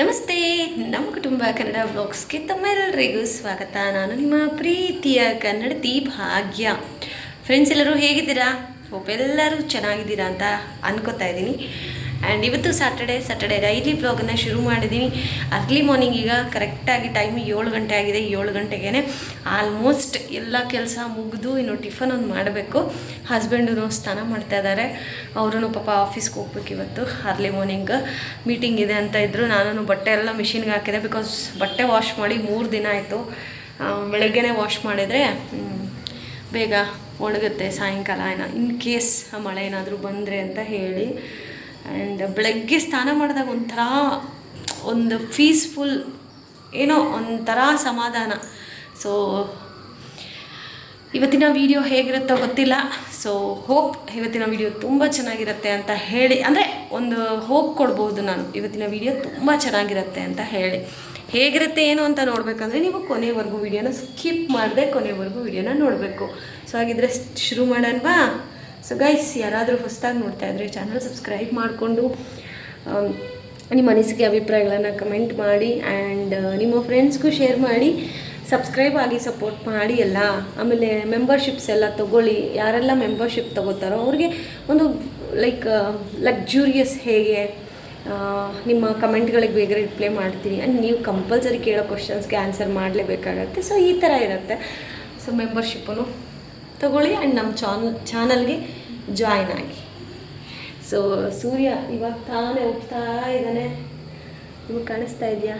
ನಮಸ್ತೆ, ನಮ್ಮ ಕುಟುಂಬ ಕನ್ನಡ ಬ್ಲಾಗ್ಸ್ಗೆ ತಮ್ಮೆಲ್ಲರಿಗೂ ಸ್ವಾಗತ. ನಾನು ನಿಮ್ಮ ಪ್ರೀತಿಯ ಕನ್ನಡತಿ ಭಾಗ್ಯ. ಫ್ರೆಂಡ್ಸ್ ಎಲ್ಲರೂ ಹೇಗಿದ್ದೀರಾ? ಹೋಪ್ ಎಲ್ಲರೂ ಚೆನ್ನಾಗಿದ್ದೀರಾ ಅಂತ ಅನ್ಕೋತಾ ಇದ್ದೀನಿ. ಆ್ಯಂಡ್ ಇವತ್ತು ಸ್ಯಾಟರ್ಡೇ ಡೈಲಿ ಬ್ಲಾಗನ್ನು ಶುರು ಮಾಡಿದ್ದೀನಿ. ಅರ್ಲಿ ಮಾರ್ನಿಂಗ್ ಈಗ ಕರೆಕ್ಟಾಗಿ ಟೈಮ್ 7 ಗಂಟೆ ಆಗಿದೆ. 7 ಗಂಟೆಗೆ ಆಲ್ಮೋಸ್ಟ್ ಎಲ್ಲ ಕೆಲಸ ಮುಗಿದು ಇನ್ನು ಟಿಫನ್ ಒಂದು ಮಾಡಬೇಕು. ಹಸ್ಬೆಂಡು ಸ್ನಾನ ಮಾಡ್ತಾ ಇದ್ದಾರೆ. ಅವರು ಪಾಪ ಆಫೀಸ್ಗೆ ಹೋಗ್ಬೇಕು. ಇವತ್ತು ಅರ್ಲಿ ಮಾರ್ನಿಂಗ್ ಮೀಟಿಂಗ್ ಇದೆ ಅಂತ ಇದ್ದರು. ನಾನು ಬಟ್ಟೆ ಎಲ್ಲ ಮಿಷಿನ್ಗೆ ಹಾಕಿದೆ. ಬಿಕಾಸ್ ಬಟ್ಟೆ ವಾಶ್ ಮಾಡಿ 3 ದಿನ ಆಯಿತು. ಬೆಳಗ್ಗೆನೇ ವಾಶ್ ಮಾಡಿದರೆ ಬೇಗ ಒಣಗುತ್ತೆ. ಸಾಯಂಕಾಲ ಇನ್ ಕೇಸ್ ಮಳೆ ಏನಾದರೂ ಬಂದರೆ ಅಂತ ಹೇಳಿ. ಆ್ಯಂಡ್ ಬೆಳಗ್ಗೆ ಸ್ನಾನ ಮಾಡಿದಾಗ ಒಂದು ಪೀಸ್ಫುಲ್ ಏನೋ ಒಂಥರ ಸಮಾಧಾನ. ಸೊ ಇವತ್ತಿನ ವಿಡಿಯೋ ಹೇಗಿರುತ್ತೋ ಗೊತ್ತಿಲ್ಲ. ಸೊ ಹೋಪ್ ಇವತ್ತಿನ ವಿಡಿಯೋ ತುಂಬ ಚೆನ್ನಾಗಿರುತ್ತೆ ಅಂತ ಹೇಳಿ, ಅಂದರೆ ಒಂದು ಹೋಪ್ ಕೊಡ್ಬೋದು ನಾನು. ಇವತ್ತಿನ ವಿಡಿಯೋ ತುಂಬ ಚೆನ್ನಾಗಿರುತ್ತೆ ಅಂತ ಹೇಳಿ, ಹೇಗಿರುತ್ತೆ ಏನು ಅಂತ ನೋಡಬೇಕಂದ್ರೆ ನೀವು ಕೊನೆವರೆಗೂ ವಿಡಿಯೋನ ಸ್ಕಿಪ್ ಮಾಡದೆ ಕೊನೆವರೆಗೂ ವಿಡಿಯೋನ ನೋಡಬೇಕು. ಸೊ ಹಾಗಿದ್ರೆ ಶುರು ಮಾಡೋಣವಾ? ಸೊ ಗೈಸ್, ಯಾರಾದರೂ ಹೊಸದಾಗಿ ನೋಡ್ತಾ ಇದ್ದರೆ ಚಾನಲ್ ಸಬ್ಸ್ಕ್ರೈಬ್ ಮಾಡಿಕೊಂಡು ನಿಮ್ಮ ಅನಿಸಿಕೆ ಅಭಿಪ್ರಾಯಗಳನ್ನು ಕಮೆಂಟ್ ಮಾಡಿ. ಆ್ಯಂಡ್ ನಿಮ್ಮ ಫ್ರೆಂಡ್ಸ್ಗೂ ಶೇರ್ ಮಾಡಿ. ಸಬ್ಸ್ಕ್ರೈಬ್ ಆಗಿ ಸಪೋರ್ಟ್ ಮಾಡಿ ಎಲ್ಲ. ಆಮೇಲೆ ಮೆಂಬರ್ಶಿಪ್ಸ್ ಎಲ್ಲ ತೊಗೊಳ್ಳಿ. ಯಾರೆಲ್ಲ ಮೆಂಬರ್ಶಿಪ್ ತೊಗೋತಾರೋ ಅವ್ರಿಗೆ ಒಂದು ಲಕ್ಸುರಿಯಸ್ ಹೇಗೆ ನಿಮ್ಮ ಕಮೆಂಟ್ಗಳಿಗೆ ಬೇಗ ರಿಪ್ಲೈ ಮಾಡ್ತೀನಿ. ಆ್ಯಂಡ್ ನೀವು ಕಂಪಲ್ಸರಿ ಕೇಳೋ ಕ್ವಶನ್ಸ್ಗೆ ಆನ್ಸರ್ ಮಾಡಲೇಬೇಕಾಗತ್ತೆ. ಸೊ ಈ ಥರ ಇರುತ್ತೆ. ಸೊ ಮೆಂಬರ್ಶಿಪ್ಪನ್ನು ತಗೊಳ್ಳಿ ಆ್ಯಂಡ್ ನಮ್ಮ ಚಾನಲ್ಗೆ ಜಾಯ್ನ್ ಆಗಿ. ಸೊ ಸೂರ್ಯ ಇವಾಗ ತಾನೇ ಹೋಗ್ತಾ ಇದ್ದಾನೆ. ನಿಮಗೆ ಕಾಣಿಸ್ತಾ ಇದೆಯಾ?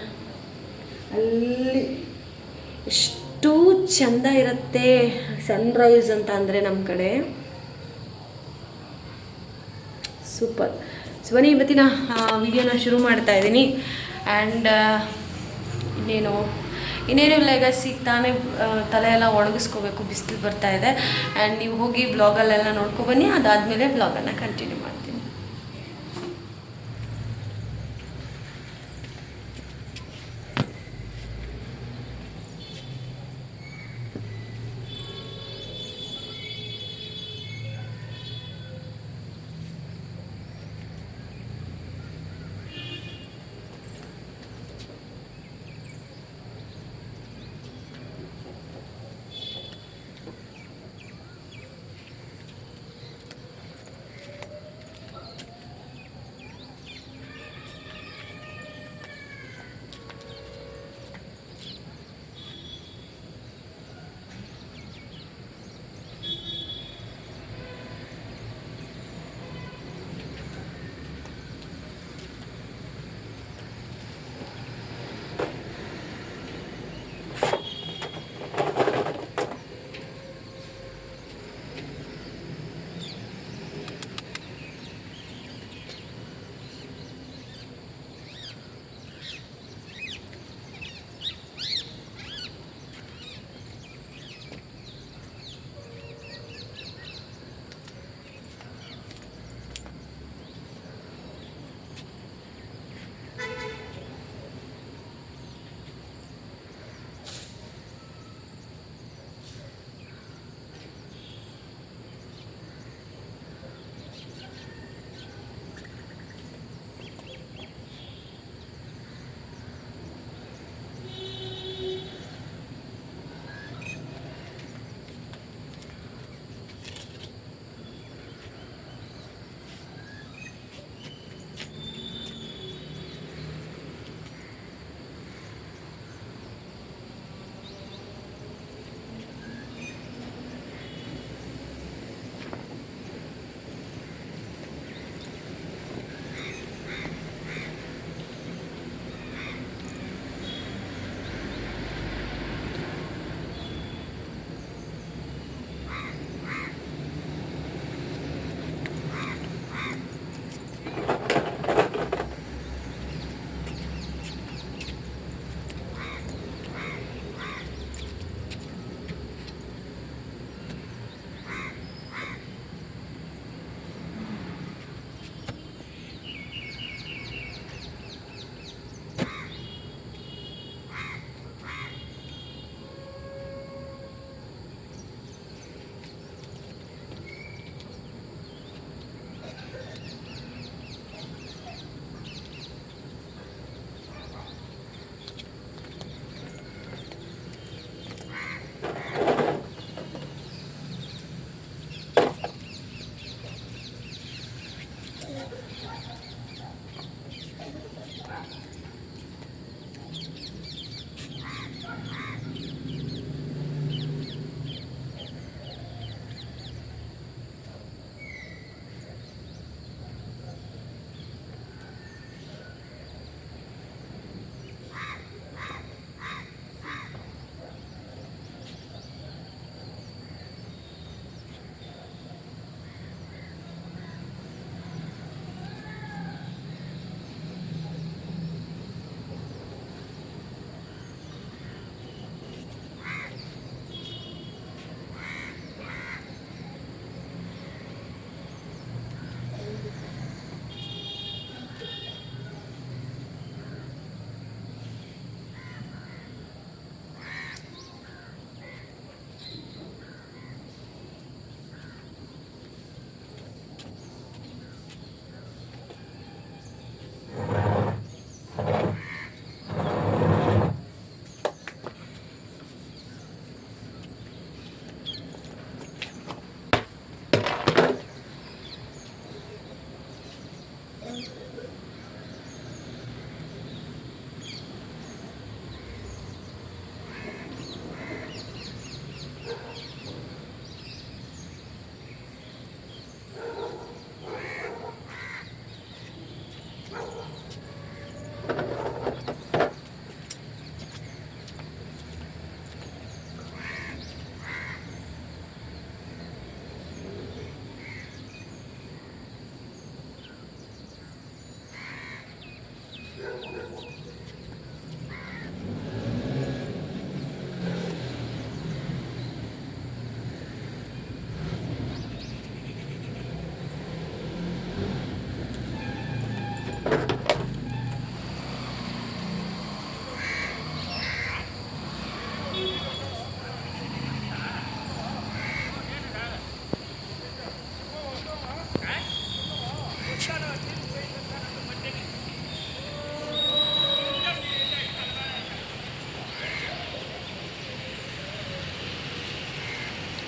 ಅಲ್ಲಿ ಎಷ್ಟು ಚೆಂದ ಇರುತ್ತೆ ಸನ್ರೈಸ್ ಅಂತ ಅಂದರೆ ನಮ್ಮ ಕಡೆ. ಸೂಪರ್. ಸೊ ಬನ್ನಿ ಇವತ್ತಿನ ವಿಡಿಯೋನ ಶುರು ಮಾಡ್ತಾ ಇದ್ದೀನಿ. ಆ್ಯಂಡ್ ಇನ್ನೇನು ಇಲ್ಲ, ಈಗ ತಾನೇ ತಲೆ ಎಲ್ಲ ಒಣಗಿಸ್ಕೋಬೇಕು. ಬಿಸಿಲು ಬರ್ತಾ ಇದೆ. ಆ್ಯಂಡ್ ನೀವು ಹೋಗಿ ಬ್ಲಾಗಲ್ಲೆಲ್ಲ ನೋಡ್ಕೊಬನ್ನಿ. ಅದಾದಮೇಲೆ ಬ್ಲಾಗನ್ನು ಕಂಟಿನ್ಯೂ ಮಾಡ್ತೀನಿ.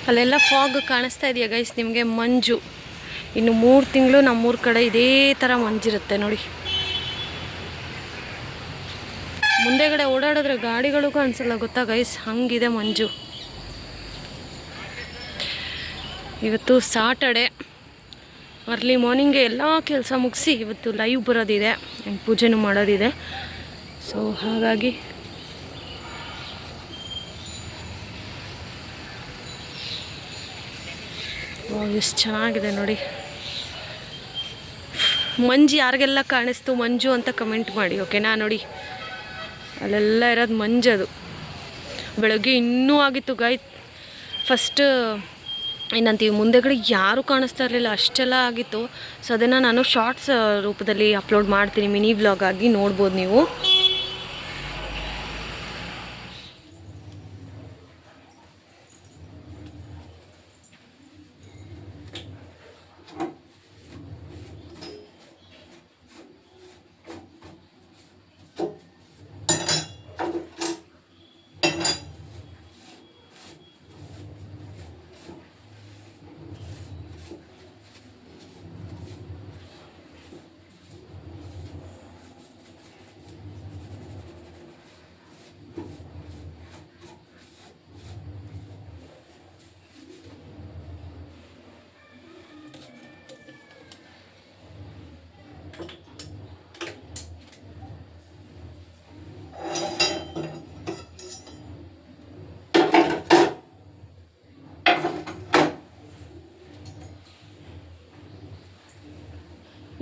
ಅಲ್ಲೆಲ್ಲ ಫಾಗ್ ಕಾಣಿಸ್ತಾ ಇದೆಯಾ ಗೈಸ್ ನಿಮಗೆ? ಮಂಜು. ಇನ್ನು 3 ತಿಂಗಳು ನಮ್ಮೂರ ಕಡೆ ಇದೇ ಥರ ಮಂಜಿರುತ್ತೆ ನೋಡಿ. ಮುಂದೆಗಡೆ ಓಡಾಡಿದ್ರೆ ಗಾಡಿಗಳಿಗೂ ಅನಿಸಲ್ಲ ಗೊತ್ತಾ ಗೈಸ್, ಹಂಗಿದೆ ಮಂಜು. ಇವತ್ತು ಸಾಟರ್ಡೆ, ಅರ್ಲಿ ಮಾರ್ನಿಂಗ್ಗೆ ಎಲ್ಲ ಕೆಲಸ ಮುಗಿಸಿ ಇವತ್ತು ಲೈವ್ ಬರೋದಿದೆ, ಪೂಜೆನೂ ಮಾಡೋದಿದೆ. ಸೊ ಹಾಗಾಗಿ ಎಷ್ಟು ಚೆನ್ನಾಗಿದೆ ನೋಡಿ. ಮಂಜು ಯಾರಿಗೆಲ್ಲ ಕಾಣಿಸ್ತು ಮಂಜು ಅಂತ ಕಮೆಂಟ್ ಮಾಡಿ, ಓಕೆನಾ? ನೋಡಿ ಅಲ್ಲೆಲ್ಲ ಇರೋದು ಮಂಜದು. ಬೆಳಗ್ಗೆ ಇನ್ನೂ ಆಗಿತ್ತು ಗಾಯ್. ಫಸ್ಟ್ ಏನಂತೀವಿ, ಮುಂದೆಗಡೆ ಯಾರೂ ಕಾಣಿಸ್ತಾ ಇರಲಿಲ್ಲ, ಅಷ್ಟೆಲ್ಲ ಆಗಿತ್ತು. ಸೊ ಅದನ್ನು ನಾನು ಶಾರ್ಟ್ಸ್ ರೂಪದಲ್ಲಿ ಅಪ್ಲೋಡ್ ಮಾಡ್ತೀನಿ, ಮಿನಿ ವ್ಲಾಗ್ ಆಗಿ ನೋಡ್ಬೋದು ನೀವು.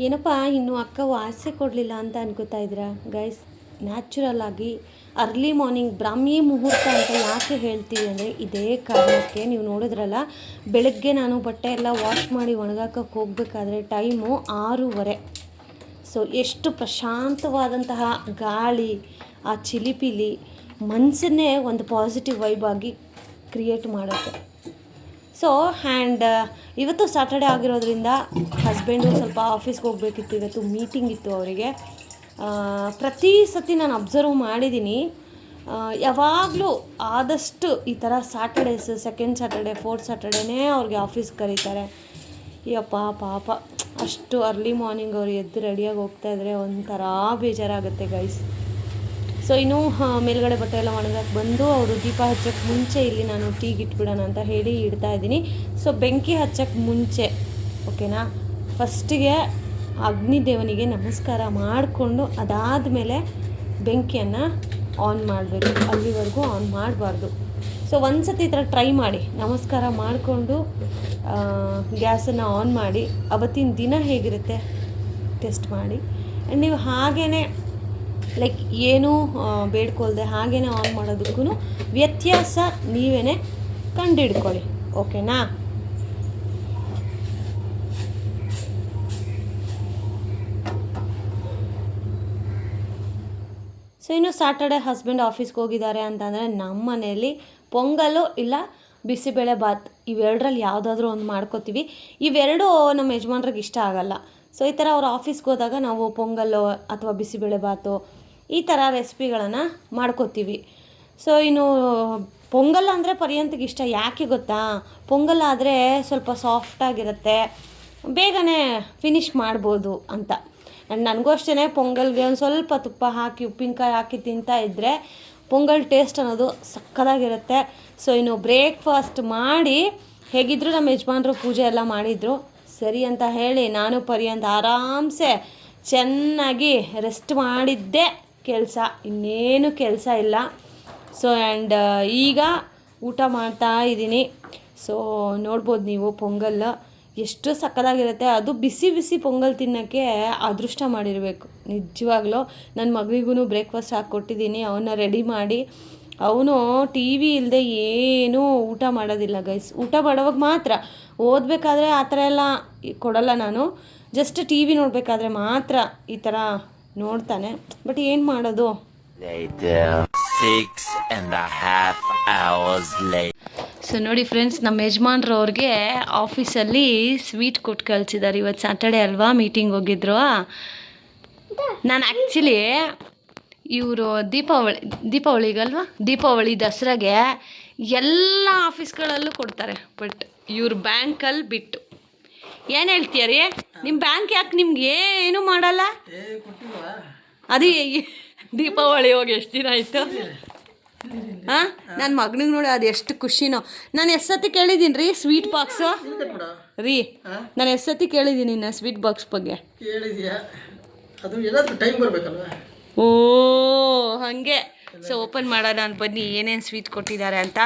ಏನಪ್ಪ ಇನ್ನೂ ಅಕ್ಕ ವಾಸೆ ಕೊಡಲಿಲ್ಲ ಅಂತ ಅನ್ಕೋತಾ ಇದ್ದೀರಾ ಗೈಸ್? ನ್ಯಾಚುರಲ್ ಆಗಿ ಅರ್ಲಿ ಮಾರ್ನಿಂಗ್ ಬ್ರಾಹ್ಮಿ ಮುಹೂರ್ತ ಅಂತ ಯಾಕೆ ಹೇಳ್ತೀವಿ ಅಂದರೆ ಇದೇ ಕಾರಣಕ್ಕೆ. ನೀವು ನೋಡಿದ್ರಲ್ಲ, ಬೆಳಗ್ಗೆ ನಾನು ಬಟ್ಟೆ ಎಲ್ಲ ವಾಶ್ ಮಾಡಿ ಒಣಗಾಕಕ್ಕೆ ಹೋಗಬೇಕಾದ್ರೆ ಟೈಮು 6:30. ಸೊ ಎಷ್ಟು ಪ್ರಶಾಂತವಾದಂತಹ ಗಾಳಿ, ಆ ಚಿಲಿಪಿಲಿ ಮನಸ್ಸನ್ನೇ ಒಂದು ಪಾಸಿಟಿವ್ ವೈಬ್ ಆಗಿ ಕ್ರಿಯೇಟ್ ಮಾಡುತ್ತೆ. ಸೊ ಆ್ಯಂಡ್ ಇವತ್ತು ಸ್ಯಾಟರ್ಡೆ ಆಗಿರೋದ್ರಿಂದ ಹಸ್ಬೆಂಡು ಸ್ವಲ್ಪ ಆಫೀಸ್ಗೆ ಹೋಗಬೇಕಿತ್ತು, ಇವತ್ತು ಮೀಟಿಂಗ್ ಇತ್ತು ಅವರಿಗೆ. ಪ್ರತಿ ಸತಿ ನಾನು ಅಬ್ಸರ್ವ್ ಮಾಡಿದ್ದೀನಿ, ಯಾವಾಗಲೂ ಆದಷ್ಟು ಈ ಥರ ಸ್ಯಾಟರ್ಡೇಸ್, ಸೆಕೆಂಡ್ ಸ್ಯಾಟರ್ಡೆ, ಫೋರ್ತ್ ಸ್ಯಾಟರ್ಡೇನೇ ಅವ್ರಿಗೆ ಆಫೀಸ್ಗೆ ಕರೀತಾರೆ. ಯಪ್ಪ ಪಾಪ ಅಷ್ಟು ಅರ್ಲಿ ಮಾರ್ನಿಂಗ್ ಅವ್ರು ಎದ್ದು ರೆಡಿಯಾಗಿ ಹೋಗ್ತಾಯಿದ್ರೆ ಒಂಥರ ಬೇಜಾರಾಗುತ್ತೆ ಗೈಸ್. ಸೊ ಇನ್ನೂ ಮೇಲ್ಗಡೆ ಬಟ್ಟೆ ಎಲ್ಲ ಒಣಗಕ್ಕೆ ಬಂದು ಅವರು ದೀಪ ಹಚ್ಚೋಕ್ಕೆ ಮುಂಚೆ ಇಲ್ಲಿ ನಾನು ಟೀಗೆ ಇಟ್ಬಿಡೋಣ ಅಂತ ಹೇಳಿ ಇಡ್ತಾ ಇದ್ದೀನಿ. ಸೊ ಬೆಂಕಿ ಹಚ್ಚೋಕ್ಕೆ ಮುಂಚೆ ಓಕೆನಾ, ಫಸ್ಟಿಗೆ ಅಗ್ನಿದೇವನಿಗೆ ನಮಸ್ಕಾರ ಮಾಡಿಕೊಂಡು ಅದಾದಮೇಲೆ ಬೆಂಕಿಯನ್ನು ಆನ್ ಮಾಡಬೇಕು, ಅಲ್ಲಿವರೆಗೂ ಆನ್ ಮಾಡಬಾರ್ದು. ಸೊ ಒಂದು ಸತಿ ಈ ಥರ ಟ್ರೈ ಮಾಡಿ, ನಮಸ್ಕಾರ ಮಾಡಿಕೊಂಡು ಗ್ಯಾಸನ್ನು ಆನ್ ಮಾಡಿ ಅವತ್ತಿನ ದಿನ ಹೇಗಿರುತ್ತೆ ಟೆಸ್ಟ್ ಮಾಡಿ. ಆ್ಯಂಡ್ ನೀವು ಹಾಗೇ ಲೈಕ್ ಏನೂ ಬೇಡ್ಕೊಳ್ದೆ ಹಾಗೇ ಆನ್ ಮಾಡೋದಕ್ಕೂ ವ್ಯತ್ಯಾಸ ನೀವೇ ಕಂಡುಹಿಡ್ಕೊಳ್ಳಿ, ಓಕೆನಾ. ಸೊ ಇನ್ನು ಸ್ಯಾಟರ್ಡೆ ಹಸ್ಬೆಂಡ್ ಆಫೀಸ್ಗೆ ಹೋಗಿದ್ದಾರೆ ಅಂತಂದರೆ ನಮ್ಮ ಮನೆಯಲ್ಲಿ ಪೊಂಗಲ್ಲು ಇಲ್ಲ ಬಿಸಿಬೇಳೆ ಬಾತ್ ಇವೆರಡರಲ್ಲಿ ಯಾವುದಾದ್ರೂ ಒಂದು ಮಾಡ್ಕೋತೀವಿ. ಇವೆರಡೂ ನಮ್ಮ ಯಜಮಾನ್ರಿಗೆ ಇಷ್ಟ ಆಗಲ್ಲ. ಸೊ ಈ ಥರ ಅವ್ರು ಆಫೀಸ್ಗೆ ಹೋದಾಗ ನಾವು ಪೊಂಗಲ್ಲು ಅಥವಾ ಬಿಸಿಬೇಳೆ ಬಾತು ಈ ಥರ ರೆಸಿಪಿಗಳನ್ನು ಮಾಡ್ಕೋತೀವಿ. ಸೊ ಇನ್ನು ಪೊಂಗಲ್ ಅಂದರೆ ಪರ್ಯಂತಿಗೆ ಇಷ್ಟ. ಯಾಕೆ ಗೊತ್ತಾ, ಪೊಂಗಲ್ ಆದರೆ ಸ್ವಲ್ಪ ಸಾಫ್ಟಾಗಿರುತ್ತೆ, ಬೇಗನೆ ಫಿನಿಷ್ ಮಾಡ್ಬೋದು ಅಂತ. ಆ್ಯಂಡ್ ನನಗೂ ಅಷ್ಟೇ ಪೊಂಗಲ್ಗೆ ಒಂದು ಸ್ವಲ್ಪ ತುಪ್ಪ ಹಾಕಿ ಉಪ್ಪಿನಕಾಯಿ ಹಾಕಿ ತಿಂತಾ ಇದ್ದರೆ ಪೊಂಗಲ್ ಟೇಸ್ಟ್ ಅನ್ನೋದು ಸಕ್ಕತ್ತಾಗಿರುತ್ತೆ. ಸೊ ಇನ್ನು ಬ್ರೇಕ್ಫಾಸ್ಟ್ ಮಾಡಿ ಹೇಗಿದ್ದರೂ ನಮ್ಮ ಯಜಮಾನ್ರು ಪೂಜೆ ಎಲ್ಲ ಮಾಡಿದರು ಸರಿ ಅಂತ ಹೇಳಿ ನಾನು ಪರ್ಯಂತ ಆರಾಮ್ಸೆ ಚೆನ್ನಾಗಿ ರೆಸ್ಟ್ ಮಾಡಿದ್ದೆ ಕೆಲಸ, ಇನ್ನೇನು ಕೆಲಸ ಇಲ್ಲ. ಸೊ ಆ್ಯಂಡ್ ಈಗ ಊಟ ಮಾಡ್ತಾ ಇದ್ದೀನಿ. ಸೊ ನೋಡ್ಬೋದು ನೀವು ಪೊಂಗಲ್ ಎಷ್ಟು ಸಕ್ಕತ್ತಾಗಿರುತ್ತೆ. ಅದು ಬಿಸಿ ಬಿಸಿ ಪೊಂಗಲ್ ತಿನ್ನೋಕ್ಕೆ ಅದೃಷ್ಟ ಮಾಡಿರಬೇಕು ನಿಜವಾಗ್ಲೂ. ನನ್ನ ಮಗಳಿಗೂ ಬ್ರೇಕ್ಫಾಸ್ಟ್ ಹಾಕ್ಕೊಟ್ಟಿದ್ದೀನಿ, ಅವನ್ನ ರೆಡಿ ಮಾಡಿ. ಅವನು ಟಿ ವಿ ಇಲ್ಲದೆ ಏನೂ ಊಟ ಮಾಡೋದಿಲ್ಲ ಗೈಸ್. ಊಟ ಮಾಡೋವಾಗ ಮಾತ್ರ, ಓದಬೇಕಾದ್ರೆ ಆ ಥರ ಎಲ್ಲ ಕೊಡಲ್ಲ ನಾನು, ಜಸ್ಟ್ ಟಿ ವಿ ನೋಡಬೇಕಾದ್ರೆ ಮಾತ್ರ ಈ ಥರ ನೋಡ್ತಾನೆ. ಬಟ್ ಏನು ಮಾಡೋದು. ಸೊ ನೋಡಿ ಫ್ರೆಂಡ್ಸ್, ನಮ್ಮ ಯಜಮಾನ್ರವ್ರಿಗೆ ಆಫೀಸಲ್ಲಿ ಸ್ವೀಟ್ ಕೊಟ್ಟು ಕಳಿಸಿದ್ದಾರೆ. ಇವತ್ತು ಸ್ಯಾಟರ್ಡೆ ಅಲ್ವಾ, ಮೀಟಿಂಗ್ ಹೋಗಿದ್ರು. ನಾನು ಆ್ಯಕ್ಚುಲಿ ಇವರು ದೀಪಾವಳಿಗಲ್ವಾ, ದೀಪಾವಳಿ ದಸರಾಗೆ ಎಲ್ಲ ಆಫೀಸ್ಗಳಲ್ಲೂ ಕೊಡ್ತಾರೆ. ಬಟ್ ಇವ್ರು ಬ್ಯಾಂಕಲ್ಲಿ ಬಿಟ್ಟು ಏನು ಹೇಳ್ತೀಯ ರೀ, ನಿಮ್ಮ ಬ್ಯಾಂಕ್ ಯಾಕೆ ನಿಮ್ಗೆ ಏನೂ ಮಾಡಲ್ಲ? ಅದೇ ದೀಪಾವಳಿ ಹೋಗಿ ಎಷ್ಟು ದಿನ ಆಯಿತು? ಹಾಂ, ನನ್ನ ಮಗನಿಗೆ ನೋಡಿ ಅದು ಎಷ್ಟು ಖುಷಿನೋ. ನಾನು ಎಷ್ಟು ಸತಿ ಕೇಳಿದ್ದೀನಿ ರೀ ಸ್ವೀಟ್ ಬಾಕ್ಸು ರೀ, ನಾನು ಎಷ್ಟು ಸತಿ ಕೇಳಿದ್ದೀನಿ ನಾ ಸ್ವೀಟ್ ಬಾಕ್ಸ್ ಬಗ್ಗೆ. ಓ ಹಾಗೆ. ಸೊ ಓಪನ್ ಮಾಡೋಣ ನಾನು ಬನ್ನಿ ಏನೇನು ಸ್ವೀಟ್ ಕೊಟ್ಟಿದ್ದಾರೆ ಅಂತ.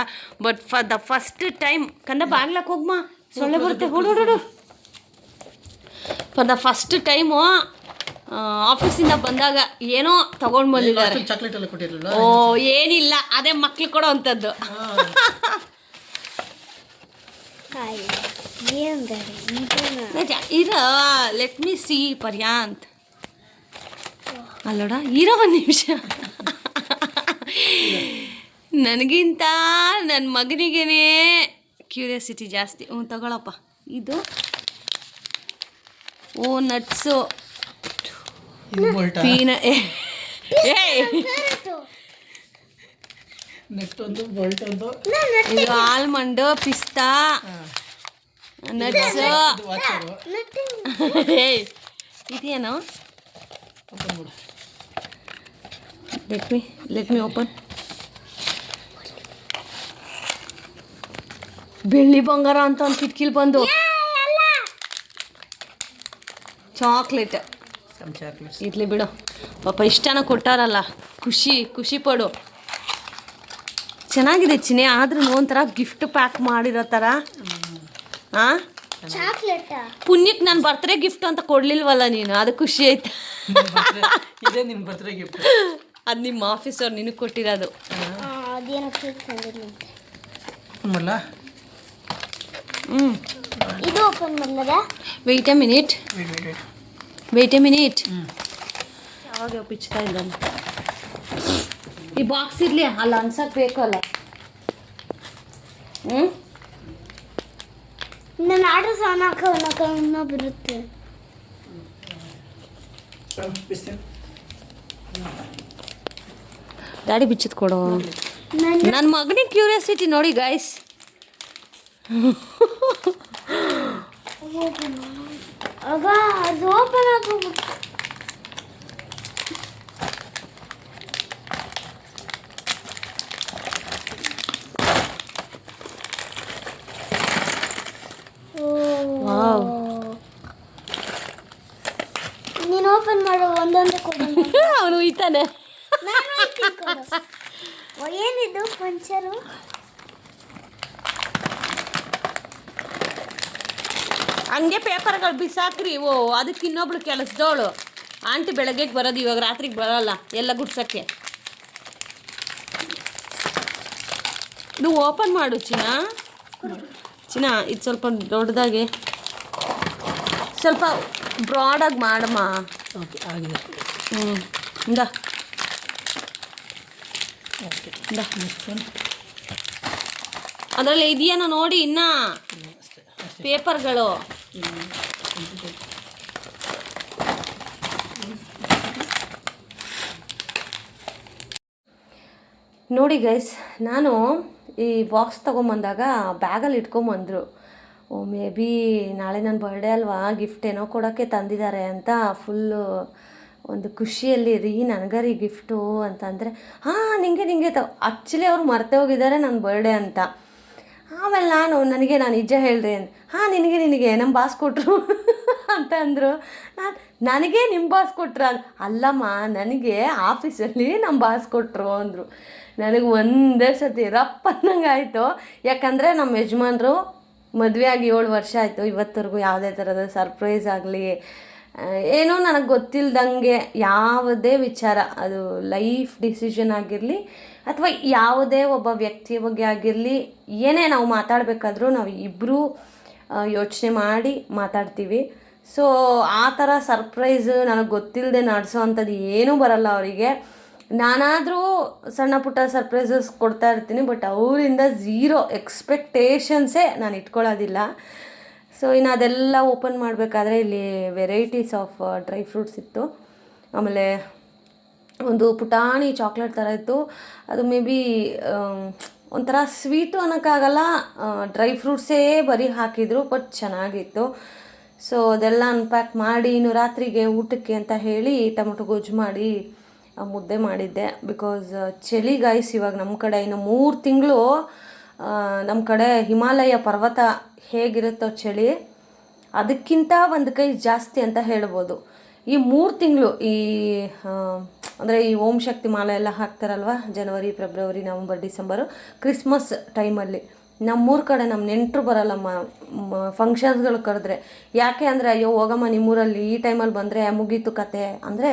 But for the first time ಕಂದ ಬಾಗ್ಲಕ್ಕೆ ಹೋಗ್ಮ, ಸೊಳ್ಳೆ ಬರುತ್ತೆ, ಹುಡುಡು. ಫಾರ್ ದ ಫಸ್ಟ್ ಟೈಮು ಆಫೀಸಿಂದ ಬಂದಾಗ ಏನೋ ತಗೊಂಡು ಬಂದಿದ್ದಾರೆ. ಓ ಏನಿಲ್ಲ, ಅದೇ ಮಕ್ಳು ಕೊಡೋ ಅಂಥದ್ದು. ಲೆಟ್ ಮೀ ಸಿ ಪರ್ಯಾಂತ್ ಅಲ್ಲೋಡ, ಇರೋ ಒಂದು ನಿಮಿಷ. ನನಗಿಂತ ನನ್ನ ಮಗನಿಗೇನೆ ಕ್ಯೂರಿಯಾಸಿಟಿ ಜಾಸ್ತಿ. ತಗೊಳಪ್ಪ ಇದು. ಓ ನಟ್ಸು, ಪೀನ, ಇದು ಆಲ್ಮಂಡ್, ಪಿಸ್ತಾ, ನಟ್ಸ್. ಇದೇನು? Let me open. ಬೆಳ್ಳಿ ಬಂಗಾರ ಅಂತ ಒಂದು ಕಿಟ್ಕಿಲ್ ಬಂದು ಚಾಕ್ಲೇಟ್ ಇರ್ಲಿ ಬಿಡು ಪಾಪ, ಇಷ್ಟನ ಕೊಟ್ಟಾರಲ್ಲ, ಖುಷಿ ಪಡು. ಚೆನ್ನಾಗಿದೆ ಚಿನ್ನೆ, ಆದ್ರೂ ಒಂಥರ ಗಿಫ್ಟ್ ಪ್ಯಾಕ್ ಮಾಡಿರೋ ಥರ. ಹಾಂ, ಪುಣ್ಯಕ್ಕೆ ನಾನು ಬರ್ತ್ಡೇ ಗಿಫ್ಟ್ ಅಂತ ಕೊಡ್ಲಿಲ್ವಲ್ಲ ನೀನು, ಅದು ಖುಷಿ ಆಯ್ತು. ಅದು ನಿಮ್ಮ ಆಫೀಸವ್ರು ನಿನಗೆ ಕೊಟ್ಟಿರೋದು. Wait a minute. ಯಾವಾಗ ಪಿಚ್ತಾ ಇದ್ದಾನೆ. ಈ ಬಾಕ್ಸ್ ಇರಲಿ, ಅಲ್ಲ ಅನ್ಸಕ್ಕೆ ಬೇಕು ಅಲ್ಲ. ನನ್ನ ಆರ್ಡರ್ ಸಾನ ಬರುತ್ತೆ. ಡ್ಯಾಡಿ ಬಿಚ್ಚಿದ್ ಕೊಡು. ನನ್ನ ಮಗನಿಗೆ ಕ್ಯೂರಿಯಾಸಿಟಿ ನೋಡಿ ಗೈಸ್. ಆಗ ಅದು ಓಪನ್ ಆಗೋಗ್ಬಿಟ್ಟು ನೀನು ಓಪನ್ ಮಾಡು ಒಂದೊಂದು ಕೊಡು ಅವನು ಉಯ್ತಾನೆ. ನಾನು ಐತಿ ಕೊಡು. ಏನಿದು ಪಂಚರು ಹಂಗೆ ಪೇಪರ್ಗಳು ಬಿಸಾಕ್ರಿ. ಓ ಅದಕ್ಕೆ ಇನ್ನೊಬ್ಳು ಕೆಲಸದವಳು ಆಂಟಿ ಬೆಳಗ್ಗೆಗೆ ಬರೋದು, ಇವಾಗ ರಾತ್ರಿಗೆ ಬರೋಲ್ಲ ಎಲ್ಲ ಗುಡ್ಸೋಕ್ಕೆ. ಇದು ಓಪನ್ ಮಾಡು ಚಿನ್ನ, ಇದು ಸ್ವಲ್ಪ ದೊಡ್ಡದಾಗಿ ಸ್ವಲ್ಪ ಬ್ರಾಡಾಗಿ ಮಾಡಮ್ಮ. ಓಕೆ ಆಗಿದೆ. ಇಂದ ಅದರಲ್ಲಿ ಇದೆಯೇನೋ ನೋಡಿ ಇನ್ನ ಪೇಪರ್ಗಳು. ನೋಡಿ ಗೈಸ್, ನಾನು ಈ ಬಾಕ್ಸ್ ತೊಗೊಂಬಂದಾಗ ಬ್ಯಾಗಲ್ಲಿ ಇಟ್ಕೊಂಬಂದರು. ಓ ಮೇ ಬಿ ನಾಳೆ ನನ್ನ ಬರ್ಡೇ ಅಲ್ವಾ, ಗಿಫ್ಟ್ ಏನೋ ಕೊಡೋಕ್ಕೆ ತಂದಿದ್ದಾರೆ ಅಂತ ಫುಲ್ಲು ಒಂದು ಖುಷಿಯಲ್ಲಿ ರೀ ನನಗರಿ ಗಿಫ್ಟು ಅಂತಂದರೆ ಹಾಂ ನಿಂಗೆ ಆ್ಯಕ್ಚುಲಿ ಅವ್ರು ಮರ್ತೇ ಹೋಗಿದ್ದಾರೆ ನನ್ನ ಬರ್ಡೇ ಅಂತ. ಆಮೇಲೆ ನಾನು ನಿಜ ಹೇಳ್ರಿ ಅಂತ, ಹಾಂ ನಿನಗೆ ನಮ್ಮ ಬಾಸ್ ಕೊಟ್ಟರು ಅಂತ ಅಂದರು. ನನಗೆ ನಿಮ್ಮ ಬಾಸ್ ಕೊಟ್ರ? ಅಲ್ಲಮ್ಮ ನನಗೆ ಆಫೀಸಲ್ಲಿ ನಮ್ಮ ಬಾಸ್ ಕೊಟ್ಟರು ಅಂದರು. ನನಗೆ ಒಂದೇ ಸತಿ ರಪ್ಪ ಅನ್ನಂಗೆ ಆಯಿತು. ಯಾಕಂದರೆ ನಮ್ಮ ಯಜಮಾನ್ರು ಮದುವೆ ಆಗಿ 7 ವರ್ಷ ಆಯಿತು, ಇವತ್ತರೆಗೂ ಯಾವುದೇ ಥರದ ಸರ್ಪ್ರೈಸ್ ಆಗಲಿ ಏನೋ ನನಗೆ ಗೊತ್ತಿಲ್ದಂಗೆ ಯಾವುದೇ ವಿಚಾರ, ಅದು ಲೈಫ್ ಡಿಸಿಷನ್ ಆಗಿರಲಿ ಅಥವಾ ಯಾವುದೇ ಒಬ್ಬ ವ್ಯಕ್ತಿಯ ಬಗ್ಗೆ ಆಗಿರಲಿ, ಏನೇ ನಾವು ಮಾತಾಡಬೇಕಾದ್ರೂ ನಾವು ಇಬ್ಬರೂ ಯೋಚನೆ ಮಾಡಿ ಮಾತಾಡ್ತೀವಿ. ಸೊ ಆ ಥರ ಸರ್ಪ್ರೈಸ್ ನನಗೆ ಗೊತ್ತಿಲ್ಲದೆ ನಡೆಸೋ ಅಂಥದ್ದು ಏನೂ ಬರಲ್ಲ ಅವರಿಗೆ. ನಾನಾದರೂ ಸಣ್ಣ ಪುಟ್ಟ ಸರ್ಪ್ರೈಸಸ್ ಕೊಡ್ತಾ ಇರ್ತೀನಿ, ಬಟ್ ಅವರಿಂದ ಝೀರೋ ಎಕ್ಸ್ಪೆಕ್ಟೇಷನ್ಸೇ ನಾನು ಇಟ್ಕೊಳ್ಳೋದಿಲ್ಲ. ಸೊ ಇನ್ನು ಅದೆಲ್ಲ ಓಪನ್ ಮಾಡಬೇಕಾದ್ರೆ ಇಲ್ಲಿ ವೆರೈಟೀಸ್ ಆಫ್ ಡ್ರೈ ಫ್ರೂಟ್ಸ್ ಇತ್ತು. ಆಮೇಲೆ ಒಂದು ಪುಟಾಣಿ ಚಾಕ್ಲೇಟ್ ಥರ ಇತ್ತು. ಅದು ಮೇ ಬಿ ಒಂಥರ ಸ್ವೀಟು ಅನ್ನೋಕ್ಕಾಗಲ್ಲ, ಡ್ರೈ ಫ್ರೂಟ್ಸೇ ಬರೀ ಹಾಕಿದ್ರು, ಬಟ್ ಚೆನ್ನಾಗಿತ್ತು. ಸೊ ಅದೆಲ್ಲ ಅನ್ಪ್ಯಾಕ್ ಮಾಡಿ ಇನ್ನು ರಾತ್ರಿಗೆ ಊಟಕ್ಕೆ ಅಂತ ಹೇಳಿ ಟೊಮೊಟೊ ಗೊಜ್ಜು ಮಾಡಿ ಮುದ್ದೆ ಮಾಡಿದ್ದೆ. ಬಿಕಾಸ್ ಚಳಿ ಗೈಸ್ ಇವಾಗ ನಮ್ಮ ಕಡೆ ಇನ್ನು 3 ತಿಂಗಳು ನಮ್ಮ ಕಡೆ ಹಿಮಾಲಯ ಪರ್ವತ ಹೇಗಿರುತ್ತೋ ಚಳಿ ಅದಕ್ಕಿಂತ ಒಂದು ಕೈ ಜಾಸ್ತಿ ಅಂತ ಹೇಳ್ಬೋದು. ಈ 3 ತಿಂಗಳು ಅಂದರೆ ಈ ಓಂ ಶಕ್ತಿ ಮಾಲೆ ಎಲ್ಲ ಹಾಕ್ತಾರಲ್ವ, ಜನವರಿ, ಫೆಬ್ರವರಿ, ನವಂಬರ್, ಡಿಸೆಂಬರು, ಕ್ರಿಸ್ಮಸ್ ಟೈಮಲ್ಲಿ ನಮ್ಮೂರ ಕಡೆ ನಮ್ಮ ನೆಂಟರು ಬರಲ್ಲಮ್ಮ ಫಂಕ್ಷನ್ಸ್ಗಳು ಕರೆದ್ರೆ. ಯಾಕೆ ಅಂದರೆ ಅಯ್ಯೋ ಹೋಗಮ್ಮ ನಿಮ್ಮೂರಲ್ಲಿ ಈ ಟೈಮಲ್ಲಿ ಬಂದರೆ ಮುಗೀತು ಕತೆ ಅಂದರೆ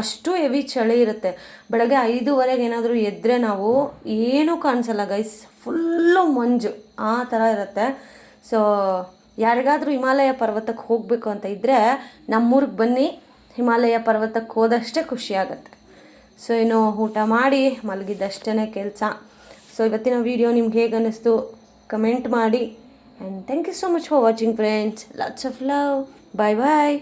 ಅಷ್ಟು ಹೆವಿ ಚಳಿ ಇರುತ್ತೆ. ಬೆಳಗ್ಗೆ 5:15 ಏನಾದರೂ ಎದ್ದರೆ ನಾವು ಏನೂ ಕಾಣಿಸಲ್ಲ ಗೈಸ್, ಫುಲ್ಲು ಮಂಜು ಆ ಥರ ಇರುತ್ತೆ. ಸೊ ಯಾರಿಗಾದರೂ ಹಿಮಾಲಯ ಪರ್ವತಕ್ಕೆ ಹೋಗಬೇಕು ಅಂತ ಇದ್ದರೆ ನಮ್ಮೂರಿಗೆ ಬನ್ನಿ, ಹಿಮಾಲಯ ಪರ್ವತಕ್ಕೆ ಹೋದಷ್ಟೇ ಖುಷಿಯಾಗತ್ತೆ. ಸೊ ಇನ್ನು ಊಟ ಮಾಡಿ ಮಲಗಿದ್ದಷ್ಟೇ ಕೆಲಸ. ಸೊ ಇವತ್ತಿನ ವೀಡಿಯೋ ನಿಮ್ಗೆ ಹೇಗೆ ಅನ್ನಿಸ್ತು ಕಮೆಂಟ್ ಮಾಡಿ. And thank you so much for watching friends. Lots of love. Bye bye.